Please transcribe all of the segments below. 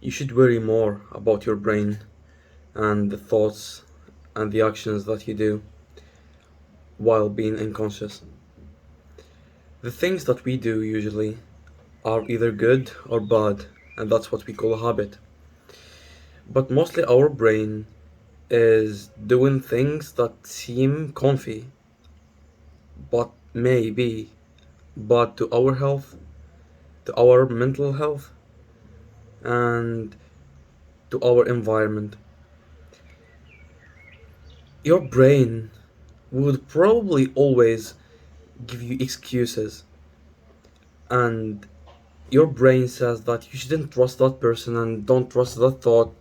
You should worry more about your brain and the thoughts and the actions that you do while being unconscious. The things that we do usually are either good or bad, and that's what we call a habit. But mostly our brain is doing things that seem comfy, but may be bad to our health, to our mental health, and to our environment. Your brain would probably always give you excuses, and your brain says that you shouldn't trust that person and don't trust that thought.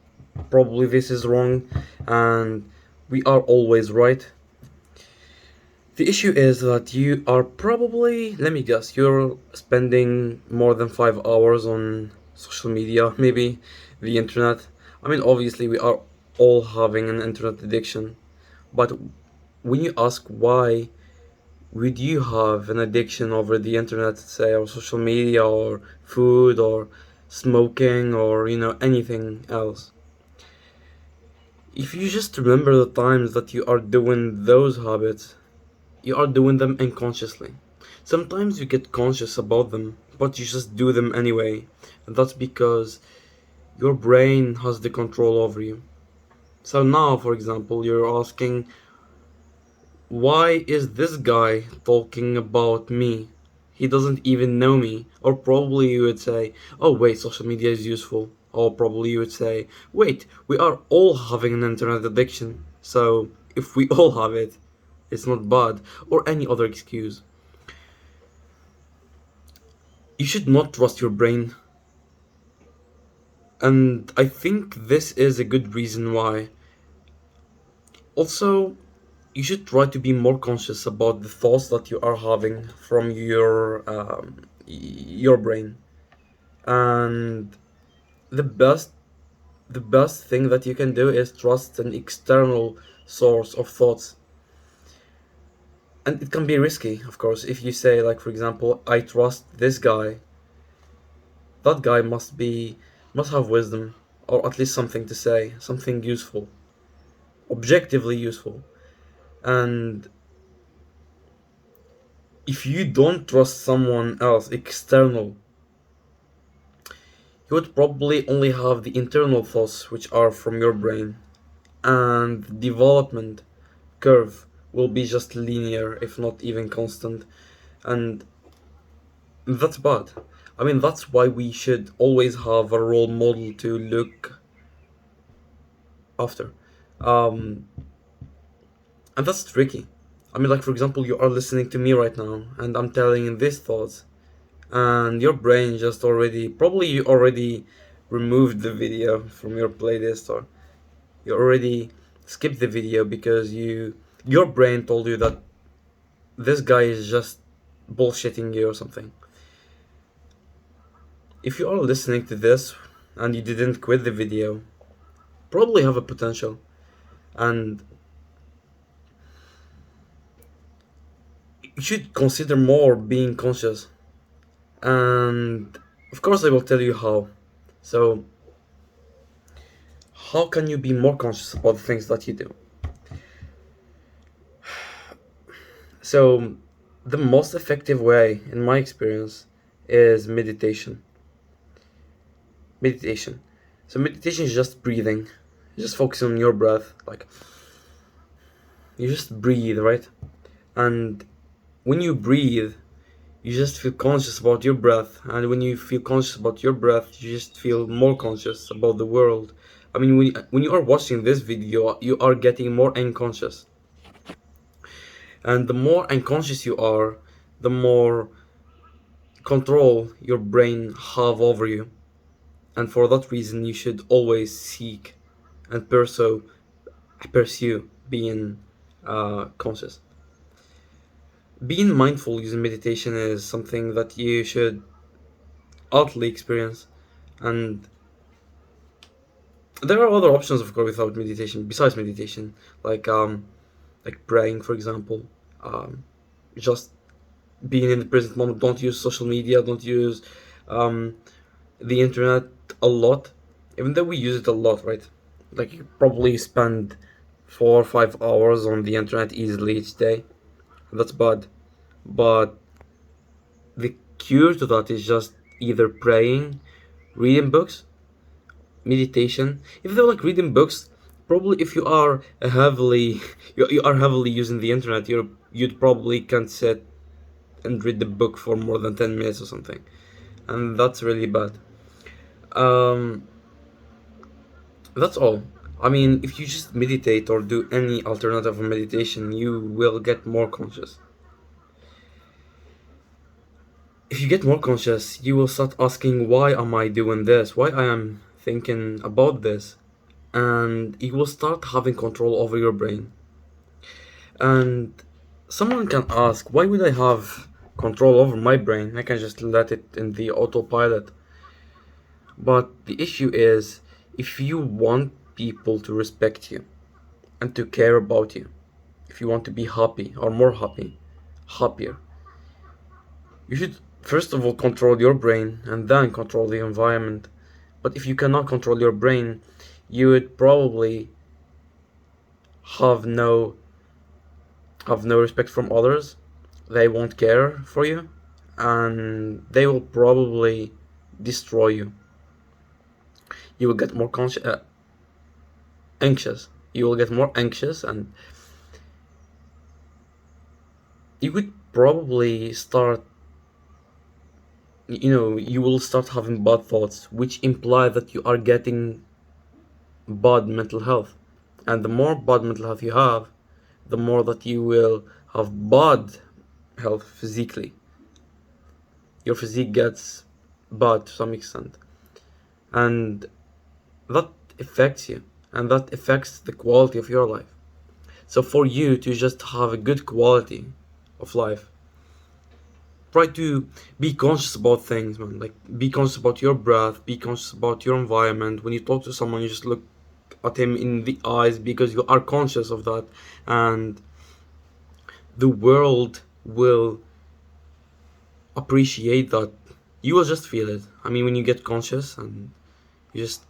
Probably this is wrong, and we are always right. The issue is that you are probably, let me guess, you're spending more than 5 hours on social media, maybe the internet. I mean, obviously, we are all having an internet addiction, but when you ask why would you have an addiction over the internet, say, or social media, or food, or smoking, or anything else? If you just remember the times that you are doing those habits, you are doing them unconsciously. Sometimes you get conscious about them, but you just do them anyway. And that's because your brain has the control over you. So now, for example, you're asking, why is this guy talking about me? He doesn't even know me. Or probably you would say, oh, wait, social media is useful. Or probably you would say, wait, we are all having an internet addiction. So if we all have it, it's not bad. Or any other excuse. You should not trust your brain. And I think this is a good reason why. Also, you should try to be more conscious about the thoughts that you are having from your brain. And the best the best thing that you can do is trust an external source of thoughts. And it can be risky, of course, if you say, like, for example, I trust this guy. That guy must have wisdom, or at least something to say, something useful, objectively useful. And if you don't trust someone else external, you would probably only have the internal thoughts which are from your brain, and the development curve will be just linear, if not even constant, and that's bad. I mean, that's why we should always have a role model to look after. Um, and that's tricky. I mean, like, for example, you are listening to me right now, and I'm telling you these thoughts, and your brain just already, probably you already removed the video from your playlist, or you already skipped the video because your brain told you that this guy is just bullshitting you or something. If you are listening to this and you didn't quit the video, probably have a potential, and you should consider more being conscious. And of course, I will tell you how. So, how can you be more conscious about the things that you do? So, the most effective way, in my experience, is meditation. Meditation. So, meditation is just breathing. You just focus on your breath. Like, you just breathe, right? And when you breathe, you just feel conscious about your breath. And when you feel conscious about your breath, you just feel more conscious about the world. I mean, when you are watching this video, you are getting more unconscious. And the more unconscious you are, the more control your brain have over you. And for that reason, you should always seek and pursue being conscious. Being mindful using meditation is something that you should utterly experience. And there are other options, of course, without meditation, besides meditation, like praying, for example. Just being in the present moment. Don't use social media. Don't use um, the internet a lot. even though we use it a lot, right? Like you probably spend 4 or 5 hours on the internet easily each day. That's bad. But the cure to that is just either praying, reading books, meditation. Even though like reading books, probably if you are a heavily you are heavily using the internet, you'd probably can't sit and read the book for more than 10 minutes or something, and that's really bad. Um, that's all. I mean, if you just meditate or do any alternative of meditation, you will get more conscious. If you get more conscious, you will start asking, why am I doing this? Why I am thinking about this? And you will start having control over your brain. And someone can ask, why would I have control over my brain? I can just let it in the autopilot. But the issue is, if you want people to respect you and to care about you, if you want to be happy or more happy, happier, you should first of all control your brain and then control the environment. But if you cannot control your brain, you would probably have no have no respect from others. They won't care for you, and they will probably destroy you. You will get more anxious. You will get more anxious, and you would probably start. You will start having bad thoughts, which imply that you are getting bad mental health. And the more bad mental health you have, the more that you will have bad health physically. Your physique gets bad to some extent, and that affects you, and that affects the quality of your life. So for you to just have a good quality of life, try to be conscious about things, man. Like, be conscious about your breath, be conscious about your environment. When you talk to someone, you just look at him in the eyes because you are conscious of that, and the world will appreciate that. You will just feel it. I mean, when you get conscious and you just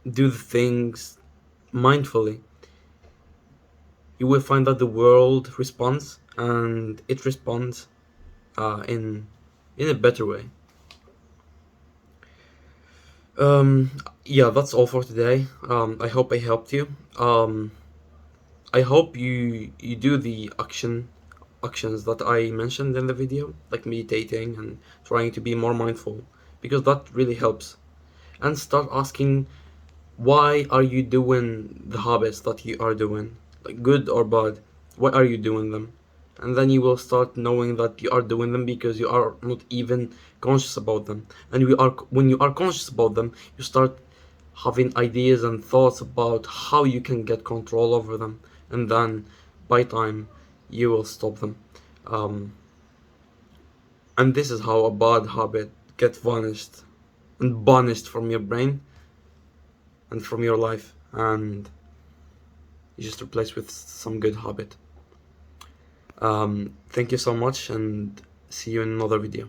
do the things mindfully, you will find that the world responds, and it responds in a better way. Um, yeah, that's all for today. I hope I helped you. I hope you do the actions that I mentioned in the video, like meditating and trying to be more mindful, because that really helps. And start asking, why are you doing the habits that you are doing, like good or bad? Why are you doing them? And then you will start knowing that you are doing them because you are not even conscious about them. And when you are conscious about them, you start having ideas and thoughts about how you can get control over them, and then by time you will stop them. um, and this is how a bad habit gets vanished and banished from your brain and from your life, and you just replace with some good habit. Thank you so much, and see you in another video.